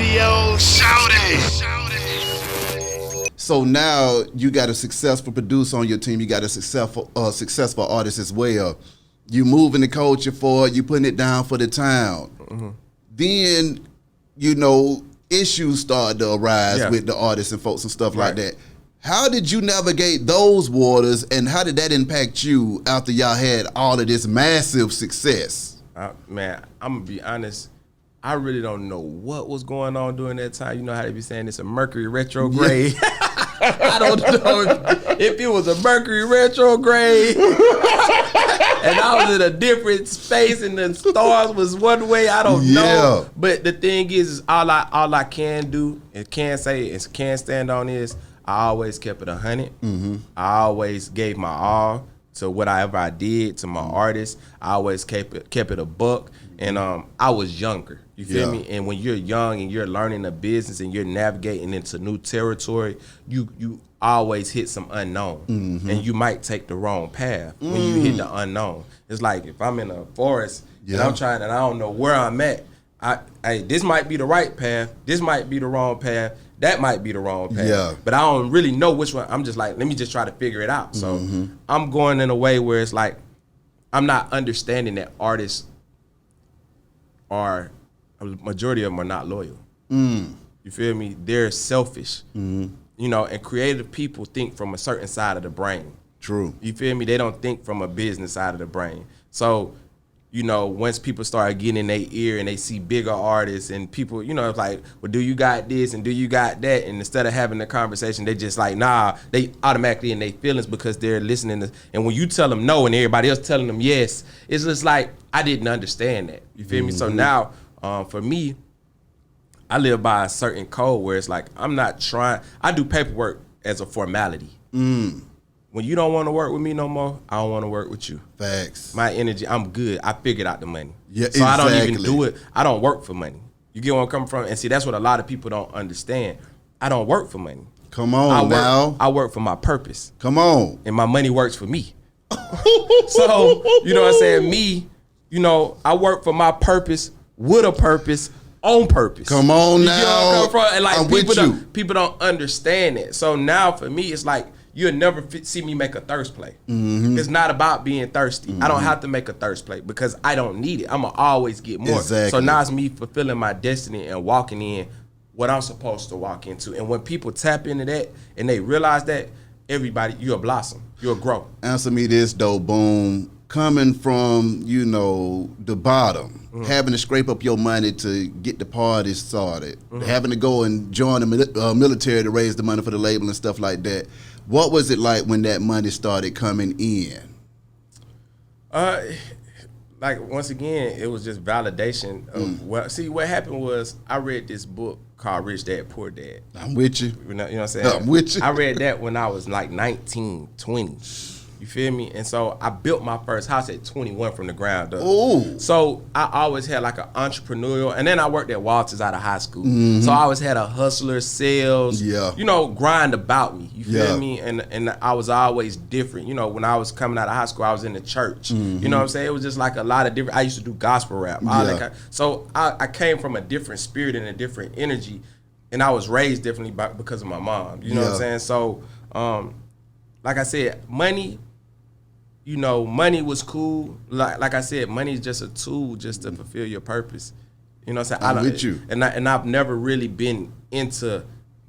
radio. Shout it. So now you got a successful producer on your team. You got a successful artist as well. You moving the culture forward. You putting it down for the town. Mm-hmm. Then, issues start to arise with the artists and folks and stuff like that. How did you navigate those waters, and how did that impact you after y'all had all of this massive success? Man, I'm going to be honest. I really don't know what was going on during that time. You know how they be saying it's a Mercury retrograde. Yeah. I don't know if it was a Mercury retrograde and I was in a different space and the stars was one way. I don't know. But the thing is all I can do and can say and can stand on is I always kept it 100. Mm-hmm. I always gave my all to whatever I did to my artists. I always kept it a buck. And I was younger. You feel me? And when you're young and you're learning a business and you're navigating into new territory, you always hit some unknown. Mm-hmm. And you might take the wrong path when you hit the unknown. It's like if I'm in a forest and I'm trying and I don't know where I'm at, this might be the right path, this might be the wrong path, that might be the wrong path. Yeah. But I don't really know which one. I'm just like, let me just try to figure it out. So I'm going in a way where it's like I'm not understanding that artists a majority of them are not loyal. You feel me? They're selfish. And creative people think from a certain side of the brain. True. You feel me? They don't think from a business side of the brain. So, once people start getting in their ear and they see bigger artists and people, it's like, well, do you got this and do you got that? And instead of having the conversation, they just like, nah, they automatically in their feelings because they're listening to, and when you tell them no and everybody else telling them yes, it's just like, I didn't understand that. You feel me? So now, for me, I live by a certain code where it's like, I do paperwork as a formality. When you don't want to work with me no more, I don't want to work with you. Facts. My energy, I'm good. I figured out the money. Yeah, so I don't even do it. I don't work for money. You get where I'm coming from? And see, that's what a lot of people don't understand. I don't work for money. Come on now. I work for my purpose. Come on. And my money works for me. So, you know what I'm saying? Me, I work for my purpose, with a purpose, on purpose. Come on now. You get where I'm coming from? And like, I'm people don't understand it. So now for me, it's like, you'll never see me make a thirst play. It's not about being thirsty. I don't have to make a thirst play because I don't need it. I'm going to always get more. Exactly. So now it's me fulfilling my destiny and walking in what I'm supposed to walk into. And when people tap into that and they realize that, everybody, you'll blossom. You'll grow. Answer me this, though, Boom. Coming from, the bottom, having to scrape up your money to get the party started, having to go and join the military to raise the money for the label and stuff like that. What was it like when that money started coming in? Once again, it was just validation of what happened was I read this book called Rich Dad, Poor Dad. I'm with you. You know what I'm saying? I'm with you. I read that when I was like 19, 20. You feel me? And so I built my first house at 21 from the ground up. Ooh. So I always had like an entrepreneurial, and then I worked at Walters out of high school. So I always had a hustler, sales, grind about me. You feel me? And I was always different. When I was coming out of high school, I was in the church. You know what I'm saying? It was just like a lot of different, I used to do gospel rap. So I came from a different spirit and a different energy, and I was raised differently because of my mom. You know what I'm saying? So, like I said, money was cool. Like I said, money is just a tool just to fulfill your purpose. You know what I'm saying? I'm with you. And I've never really been into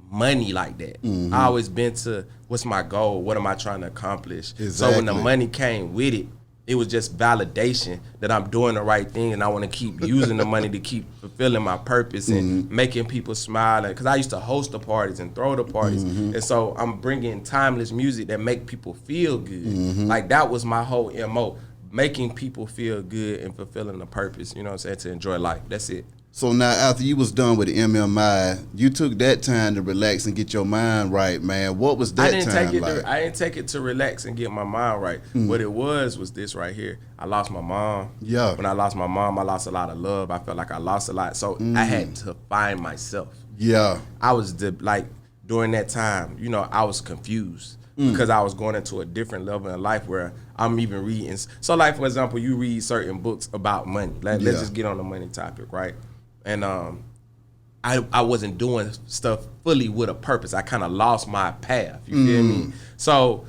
money like that. I always been to what's my goal? What am I trying to accomplish? Exactly. So when the money came with it, it was just validation that I'm doing the right thing, and I want to keep using the money to keep fulfilling my purpose and making people smile. Because I used to host the parties and throw the parties, and so I'm bringing timeless music that make people feel good. Like that was my whole MO, making people feel good and fulfilling the purpose. You know what I'm saying? To enjoy life. That's it. So now after you was done with the MMI, you took that time to relax and get your mind right, man. What was that time like? I didn't take it to relax and get my mind right. What it was this right here. I lost my mom. Yeah. When I lost my mom, I lost a lot of love. I felt like I lost a lot. So I had to find myself. Yeah. I was during that time, I was confused. Because I was going into a different level in life where I'm even reading. So like, for example, you read certain books about money. Let's just get on the money topic, right? And I wasn't doing stuff fully with a purpose. I kind of lost my path. You feel me? So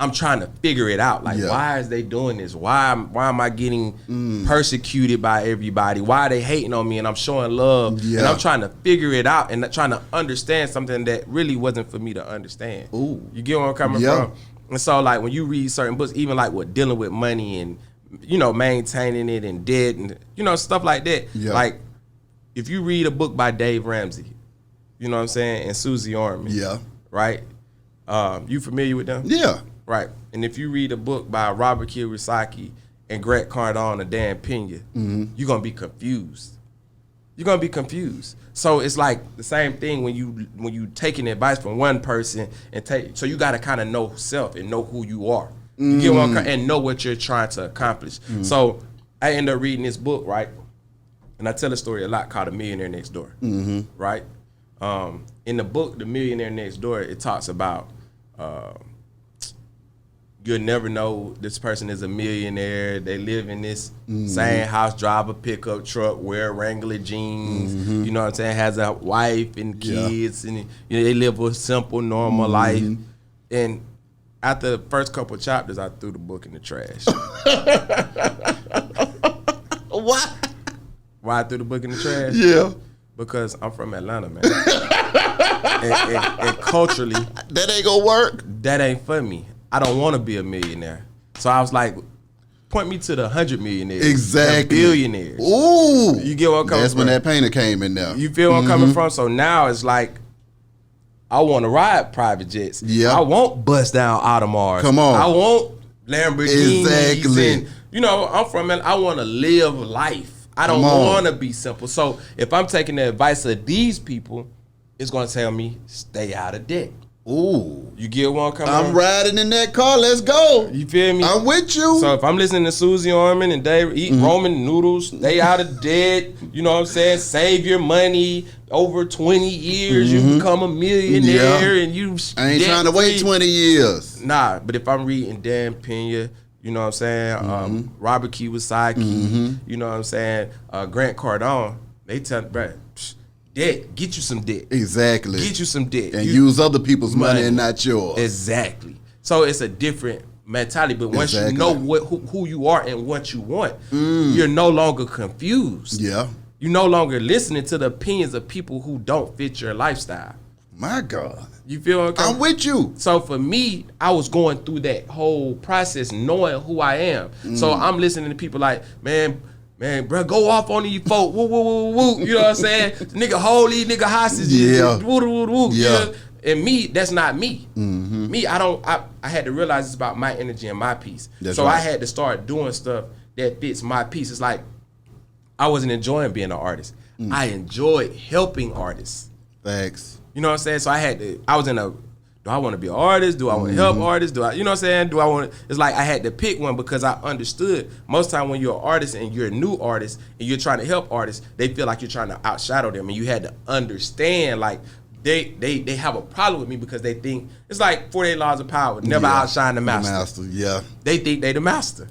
I'm trying to figure it out. Like, why is they doing this? Why am I getting persecuted by everybody? Why are they hating on me? And I'm showing love. And I'm trying to figure it out and trying to understand something that really wasn't for me to understand. Ooh. You get where I'm coming from? And so, like, when you read certain books, even like with dealing with money and, you know, maintaining it and debt and, you know, stuff like that. Like, if you read a book by Dave Ramsey, you know what I'm saying, and Susie Orman. Right? You familiar with them? Yeah. Right. And if you read a book by Robert Kiyosaki and Grant Cardone or Dan Pena, you're going to be confused. You're going to be confused. So it's like the same thing when you taking advice from one person so you got to kind of know self and know who you are. You get what and know what you're trying to accomplish. So I end up reading this book, right? And I tell a story a lot called The Millionaire Next Door, right? In the book, The Millionaire Next Door, it talks about you'll never know this person is a millionaire. They live in this same house, drive a pickup truck, wear Wrangler jeans, you know what I'm saying, has a wife and kids, and you know, they live a simple, normal life. And after the first couple of chapters, I threw the book in the trash. What? Why I threw the book in the trash? Yeah. Because I'm from Atlanta, man. and culturally, that ain't gonna work. That ain't for me. I don't want to be a millionaire. So I was like, point me to the 100 millionaires. Exactly. The billionaires. Ooh. You get what I'm coming That's from? when that painter came in there. You feel where I'm coming from? So now it's like, I want to ride private jets. Yeah. I won't bust down Audemars. Come on. I won't Lamborghinis. Exactly. And, you know, I'm from, I want to live life. I don't want to be simple. So if I'm taking the advice of these people, it's going to tell me, stay out of debt. Ooh. You get where I'm coming I'm riding in that car. Let's go. You feel me? I'm with you. So if I'm listening to Susie Orman and Dave eat Roman noodles, stay out of debt, you know what I'm saying? Save your money. Over 20 years, you become a millionaire and you I ain't trying to wait 20 years. Nah, but if I'm reading Dan Pena, you know what I'm saying? Robert Kiyosaki, you know what I'm saying? Grant Cardone, they tell me, bro, debt, get you some debt. Exactly. Get you some debt. And use other people's money and not yours. Exactly. So it's a different mentality, but once you know who you are and what you want, you're no longer confused. Yeah. You're no longer listening to the opinions of people who don't fit your lifestyle. My God. You feel what I'm with you. So for me, I was going through that whole process knowing who I am. So I'm listening to people like, man, bro, go off on these folk. Woo, woo, woo, woo. You know what I'm saying? Nigga, hold these nigga hostages. Yeah. Woo, woo, woo. Yeah. And me, that's not me. Me, I had to realize it's about my energy and my peace. That's so right. I had to start doing stuff that fits my peace. It's like, I wasn't enjoying being an artist. I enjoyed helping artists. Thanks. You know what I'm saying? So I was in a, do I want to be an artist? Do I want to help artists? You know what I'm saying? Do I want to, it's like I had to pick one because I understood most time when you're an artist and you're a new artist and you're trying to help artists, they feel like you're trying to outshadow them, and you had to understand like they have a problem with me because they think it's like 48 Laws of Power, never outshine the master. They think they the master.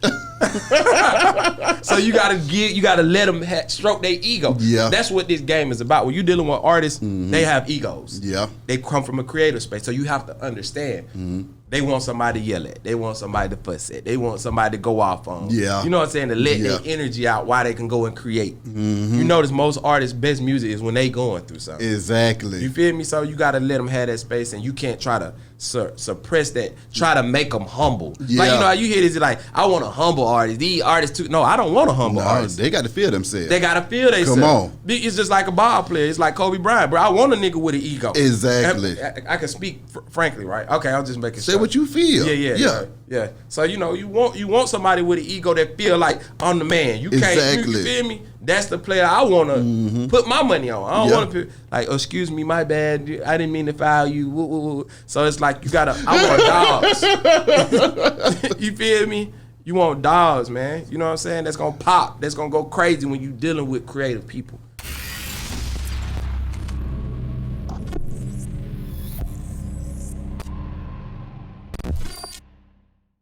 So you gotta let them stroke their ego. Yeah. That's what this game is about. When you're dealing with artists, they have egos. Yeah. They come from a creative space, so you have to understand. They want somebody to yell at. They want somebody to fuss at. They want somebody to go off on. Yeah. You know what I'm saying? To let their energy out while they can go and create. You notice most artists' best music is when they going through something. Exactly. You feel me? So you got to let them have that space, and you can't try to suppress that. Try to make them humble. Yeah. Like, you know how you hear this, like, I want a humble artist. These artists too. No, I don't want a humble artist. They got to feel themselves. They got to feel themselves. Come on. It's just like a ball player. It's like Kobe Bryant, bro. I want a nigga with an ego. Exactly. I can speak frankly, right? Okay, I'll just make it Say what you feel. Yeah. So you know, you want somebody with an ego that feel like I'm the man. You can't. You feel me? That's the player I want to put my money on. I don't want to like, oh, excuse me, my bad. I didn't mean to foul you. Woo, woo, woo. So it's like I want dogs. You feel me? You want dogs, man. You know what I'm saying? That's gonna pop. That's gonna go crazy when you dealing with creative people.